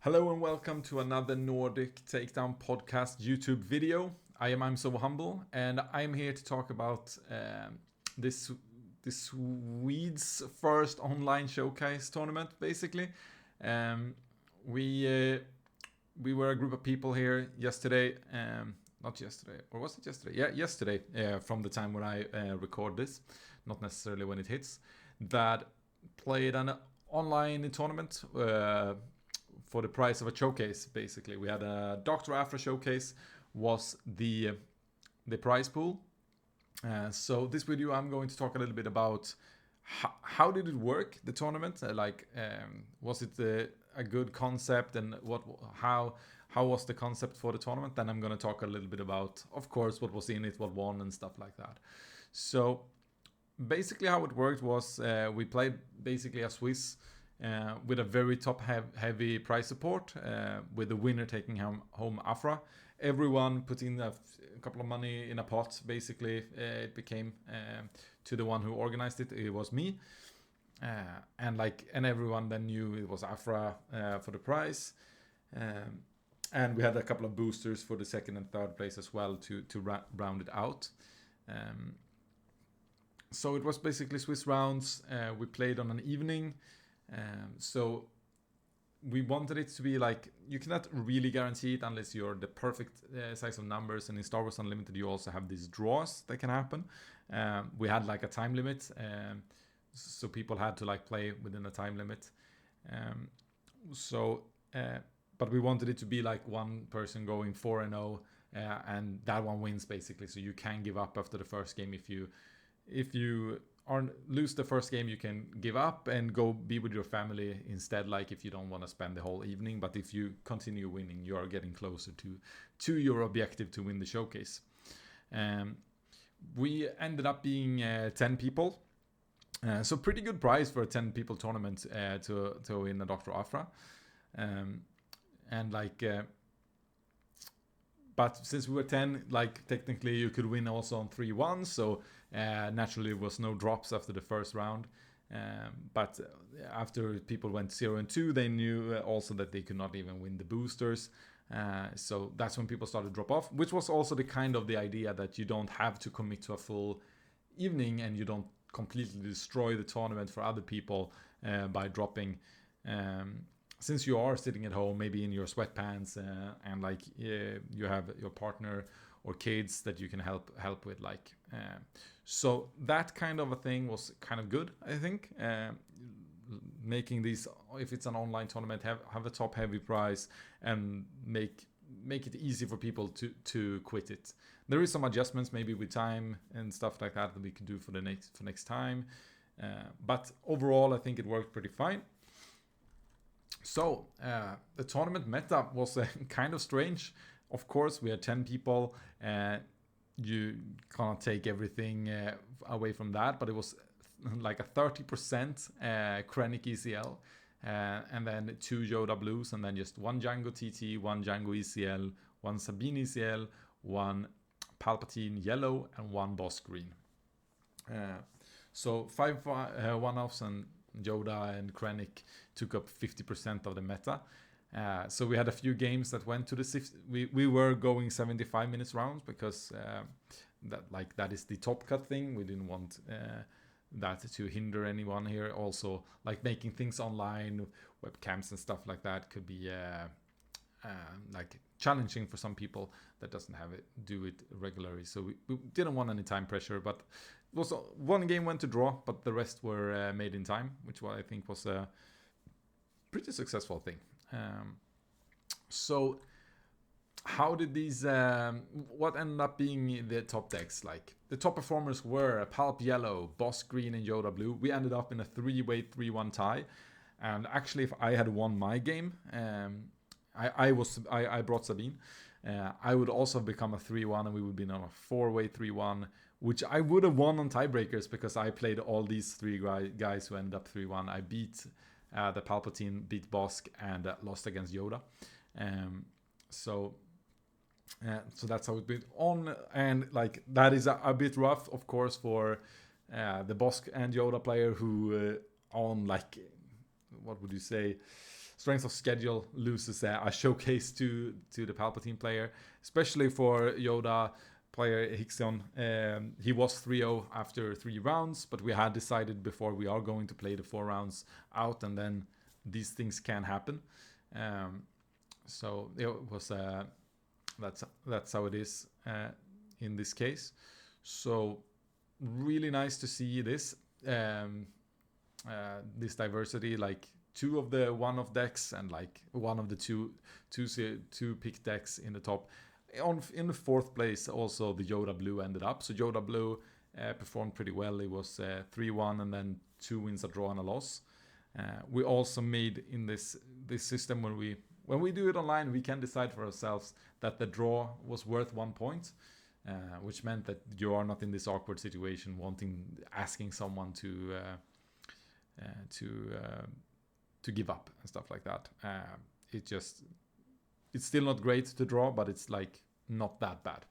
Hello and welcome to another Nordic Takedown podcast YouTube video. I'm so humble, and I'm here to talk about this Swedes' first online showcase tournament. Basically, um, we were a group of people here yesterday. Not yesterday, or was it yesterday? Yeah, yesterday. From the time when I record this, not necessarily when it hits. That played an online tournament. For the price of a showcase. Basically, we had a Dr. Afra showcase was the prize pool. So this video I'm going to talk a little bit about how did it work, the tournament, was it a good concept, and how was the concept for the tournament. Then I'm going to talk a little bit about, of course, what was in it, what won, and stuff like that. So basically how it worked was we played basically a Swiss with a very top heavy prize support, with the winner taking home Afra. Everyone put in a couple of money in a pot. Basically, it became to the one who organized it. It was me, and everyone then knew it was Afra for the prize. And we had a couple of boosters for the second and third place as well to round it out. So it was basically Swiss rounds. We played on an evening. So we wanted it to be like, you cannot really guarantee it unless you're the perfect size of numbers, and in Star Wars Unlimited you also have these draws that can happen. We had like a time limit, so people had to like play within a time limit. But we wanted it to be like one person going 4-0, and that one wins basically. So you can give up after the first game. If you lose the first game, you can give up and go be with your family instead, like if you don't want to spend the whole evening. But if you continue winning, you are getting closer to your objective to win the showcase. We ended up being 10 people, so pretty good prize for a 10 people tournament to win a Dr. Afra. But since we were 10, like technically you could win also on 3-1, so naturally there was no drops after the first round. But after people went 0-2, they knew also that they could not even win the boosters. So that's when people started to drop off, which was also the idea that you don't have to commit to a full evening, and you don't completely destroy the tournament for other people by dropping. Since you are sitting at home, maybe in your sweatpants, and you have your partner or kids that you can help with, so that kind of a thing was kind of good, I think. Making these, if it's an online tournament, have a top heavy prize and make it easy for people to quit it. There is some adjustments maybe with time and stuff like that we could do for next time, but overall I think it worked pretty fine. So the tournament meta was kind of strange. Of course, we had 10 people. You can't take everything away from that, but it was like a 30% Krennic ECL, and then 2 Yoda Blues, and then just 1 Django TT, 1 Django ECL, 1 Sabine ECL, 1 Palpatine Yellow, and 1 Boss Green. So 5 one-offs, and Yoda and Krennic took up 50% of the meta. So we had a few games that went to the we were going 75 minutes rounds because that is the top cut thing. We didn't want that to hinder anyone here. Also, like making things online, webcams and stuff like that could be challenging for some people that doesn't do it regularly. So we didn't want any time pressure, but also one game went to draw, but the rest were made in time, which I think was a pretty successful thing. So how did these what ended up being the top decks? Like the top performers were Palp Yellow, Boss Green, and Yoda Blue. We ended up in a 3-way 3-1 tie, and actually if I had won my game, I brought Sabine, I would also have become a 3-1, and we would be on a 4-way 3-1, which I would have won on tiebreakers because I played all these 3 guys who ended up 3-1. I beat the Palpatine, beat Bosk, and lost against Yoda. So that's how it been on, and that is a bit rough, of course, for the Bosk and Yoda player who on what would you say, strength of schedule loses a showcase to the Palpatine player, especially for Yoda player Hixion. He was 3-0 after 3 rounds, but we had decided before we are going to play the 4 rounds out, and then these things can happen. So it was that's how it is in this case. So really nice to see this this diversity, like 2 of the 1-off decks and like 1 of the two pick decks in the top. In the 4th place, also the Yoda Blue ended up. So Yoda Blue performed pretty well. It was 3-1 and then 2 wins, a draw, and a loss. We also made in this system, when we do it online, we can decide for ourselves that the draw was worth 1 point, which meant that you are not in this awkward situation asking someone to give up and stuff like that. It's still not great to draw, but it's like not that bad.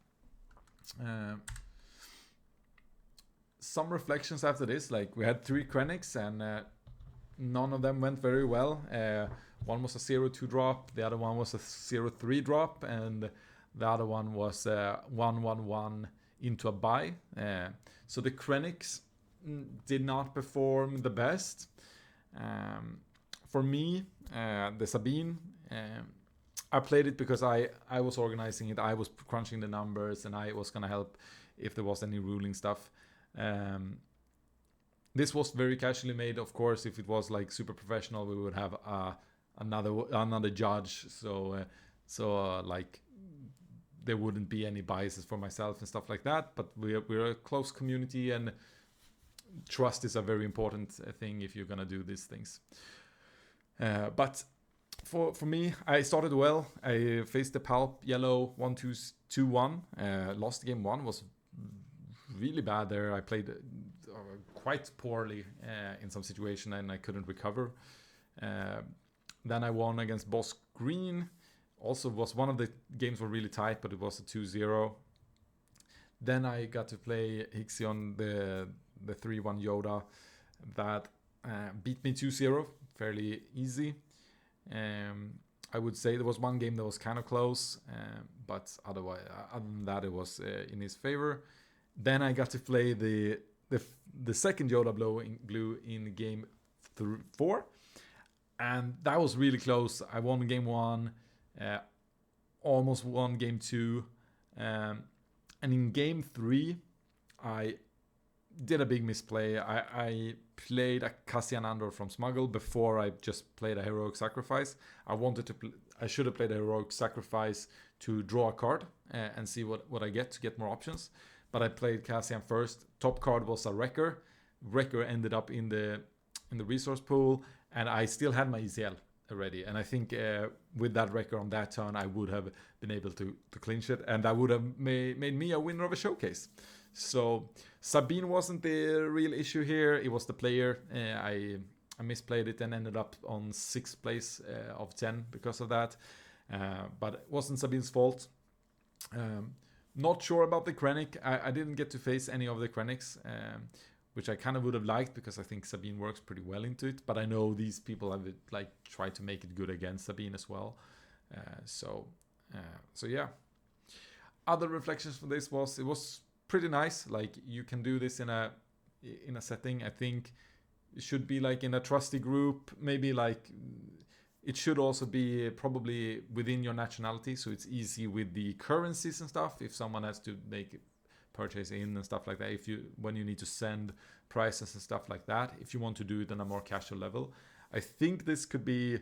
Some reflections after this, like we had 3 Krennics and none of them went very well. One was a 0-2 drop, the other one was a 0-3 drop, and the other one was 1-1-1 into a bye. So the Krennics did not perform the best. For me, the Sabine, I played it because I was organizing it, I was crunching the numbers, and I was going to help if there was any ruling stuff. This was very casually made. Of course, if it was like super professional, we would have another judge. So like there wouldn't be any biases for myself and stuff like that. But we're a close community, and trust is a very important thing if you're gonna do these things. But for me, I started well. I faced the Palp yellow 1-2-1. Lost game 1, was really bad there. I played quite poorly in some situation, and I couldn't recover. Then I won against Boss Green. Also was one of the games were really tight, but it was a 2-0. Then I got to play Hixion, the 3-1 Yoda, that beat me 2-0, fairly easy. I would say there was one game that was kind of close, but other than that, it was in his favor. Then I got to play the second Yoda Blue in game 4, and that was really close. I won game 1, almost won game 2, and in game 3, I did a big misplay. I played a Cassian Andor from Smuggle before I just played a Heroic Sacrifice. I should have played a Heroic Sacrifice to draw a card and see what I get to get more options. But I played Cassian first. Top card was a Wrecker. Wrecker ended up in the resource pool, and I still had my ECL already. And I think with that Wrecker on that turn, I would have been able to clinch it, and that would have made me a winner of a showcase. So Sabine wasn't the real issue here. It was the player. I misplayed it and ended up on 6th place of 10 because of that. But it wasn't Sabine's fault. Not sure about the Krennic. I didn't get to face any of the Krennics, which I kind of would have liked because I think Sabine works pretty well into it. But I know these people have tried to make it good against Sabine as well. So yeah. Other reflections from this was it was pretty nice. Like you can do this in a setting. I think it should be like in a trusty group. Maybe like it should also be probably within your nationality, so it's easy with the currencies and stuff. If someone has to make purchase in and stuff like that, when you need to send prices and stuff like that, if you want to do it on a more casual level, I think this could be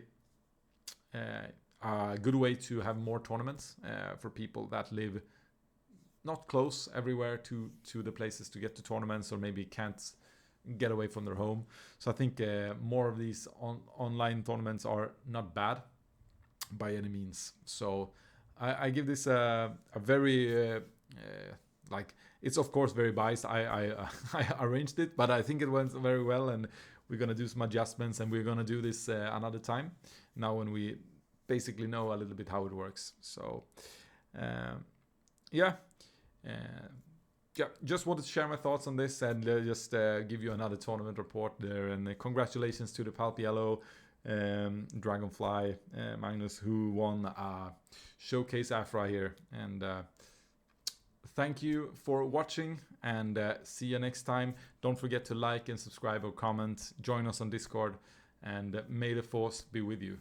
a good way to have more tournaments for people that live not close everywhere to the places to get to tournaments, or maybe can't get away from their home. So I think more of these online tournaments are not bad by any means. So I give this a very it's of course very biased. I arranged it, but I think it went very well, and we're gonna do some adjustments, and we're gonna do this another time now when we basically know a little bit how it works. So yeah, just wanted to share my thoughts on this and just give you another tournament report there. And congratulations to the Palp Yellow. Dragonfly Magnus, who won a showcase Afra here. And thank you for watching, and see you next time. Don't forget to like and subscribe or comment. Join us on Discord, and may the force be with you.